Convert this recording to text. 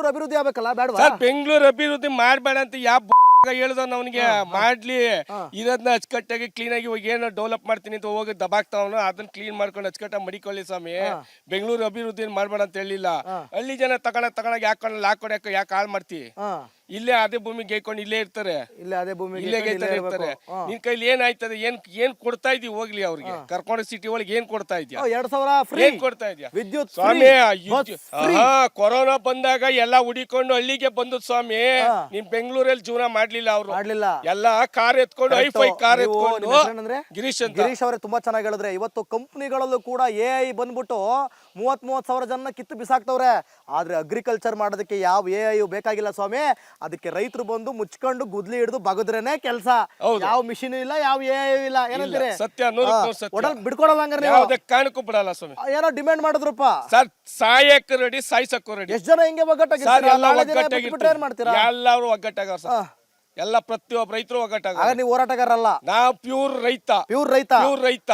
ಬೆಂಗಳೂರು ಅಭಿವೃದ್ಧಿ ಆಗ್ಬೇಕಲ್ಲ ಬೇಡವಾ? ಸರ್ ಬೆಂಗಳೂರು ಅಭಿವೃದ್ಧಿ ಮಾಡ್ಬೇಡ ಅಂತ ಯಾವ ಹೇಳ್ದ ಅವನಿಗೆ ಮಾಡ್ಲಿ, ಇದನ್ನ ಅಚ್ಚುಕಟ್ಟಾಗಿ ಕ್ಲೀನ್ ಆಗಿ ಇವಾಗ ಏನು ಡೆವಲಪ್ ಮಾಡ್ತೀನಿ ಅಂತ ಹೋಗಿ ದಬಾಕ್ತಾವನು, ಅದನ್ನ ಕ್ಲೀನ್ ಮಾಡ್ಕೊಂಡು ಅಚ್ಚುಕಟ್ಟಾಗಿ ಮಡಿಕೊಳ್ಳಿ ಸ್ವಾಮಿ. ಬೆಂಗಳೂರು ಅಭಿವೃದ್ಧಿ ಮಾಡ್ಬೇಡ ಅಂತ ಹೇಳಿಲ್ಲ. ಹಳ್ಳಿ ಜನ ತಗೊಳಕ್ ಯಾಕೆ ಹಾಳು ಮಾಡ್ತಿ? ಇಲ್ಲೇ ಅದೇ ಭೂಮಿ ಗೈಕೊಂಡು ಇಲ್ಲೇ ಇರ್ತಾರೆ, ಇಲ್ಲೇ ಅದೇ ಭೂಮಿ ಇಲ್ಲೇ ಇರ್ತಾರೆ. ನಿನ್ ಕೈಲಿ ಏನಾಯ್ತದೆ, ಏನ್ ಕೊಡ್ತಾ ಇದೀವಿ ಹೋಗ್ಲಿ ಅವ್ರಿಗೆ? ಕರ್ಕೊಂಡು ಸಿಟಿ ಒಳಗೆ ಏನ್ ಕೊಡ್ತಾ ಇದ್ಯಾ? 2000 ಫ್ರೀ ಏನ್ ಕೊಡ್ತಾ ಇದ್ಯಾ ವಿದ್ಯುತ್ ಸ್ವಾಮಿ? ಕೊರೋನಾ ಬಂದಾಗ ಎಲ್ಲ ಹುಡಿಕೊಂಡು ಹಳ್ಳಿಗೆ ಬಂದದ್ ಸ್ವಾಮಿ. ನಿಮ್ ಬೆಂಗಳೂರಲ್ಲಿ ಜೀವನ ಮಾಡ್ಲಿಲ್ಲ ಅವ್ರು, ಮಾಡ್ಲಿಲ್ಲ. ಎಲ್ಲ ಕಾರ್ ಎತ್ಕೊಂಡು ಐಫೈ ಕಾರ್ ಎತ್ಕೊಂಡು. ಗಿರೀಶ್ ಅಂತ. ಗಿರೀಶ್ ಅವರೇ ತುಂಬಾ ಚೆನ್ನಾಗಿ ಹೇಳಿದ್ರೆ. ಇವತ್ತು ಕಂಪ್ನಿಗಳಲ್ಲೂ ಕೂಡ AI ಬಂದ್ಬಿಟ್ಟು 30,000 ಜನ ಕಿತ್ತು ಬಿಸಾಕ್ತವ್ರೆ. ಆದ್ರೆ ಅಗ್ರಿಕಲ್ಚರ್ ಮಾಡೋದಕ್ಕೆ ಯಾವ AI ಬೇಕಾಗಿಲ್ಲ ಸ್ವಾಮಿ. ಅದಕ್ಕೆ ರೈತರು ಬಂದು ಮುಚ್ಕೊಂಡು ಗುದ್ಲಿ ಹಿಡಿದು ಬಗದ್ರೇನೆ ಕೆಲಸ. ಯಾವ ಮಿಷಿನ್ ಇಲ್ಲ, ಯಾವ AI ಇಲ್ಲ. ಏನಂತೀರಿ? ಸತ್ಯ, 100% ಸತ್ಯ. ಬಿಡ್ಕೊಡಲ್ಲ ಹಂಗಾರೆ ನೀವು? ಯಾವುದೇ ಕಾರಣಕ್ಕೂ ಬಿಡಲ್ಲ ಸ್ವಾಮಿ. ಏನೋ ಡಿಮ್ಯಾಂಡ್ ಮಾಡಿದ್ರಪ್ಪ ಸರ್, ಸಾಯಕ್ ರೆಡಿ, ಸಾಯ್ಸಕ್ಕೂ ರೆಡಿ. ಎಷ್ಟ್ ಜನ ಹಿಂಗೆ ಒಗ್ಗಟ್ಟಾಗಿರ್ತೀರಾ? ಏನ್ ಮಾಡ್ತೀರಾ? ಎಲ್ಲಾರು ಒಗ್ಗಟ್ಟಾಗ ಸರ್, ಎಲ್ಲ ಪ್ರತಿಯೊಬ್ಬ ರೈತರು ಒಗ್ಗಟ್ಟಾಗ. ನೀವು ಹೋರಾಟಗಾರಲ್ಲ, ನಾವು ಪ್ಯೂರ್ ರೈತ.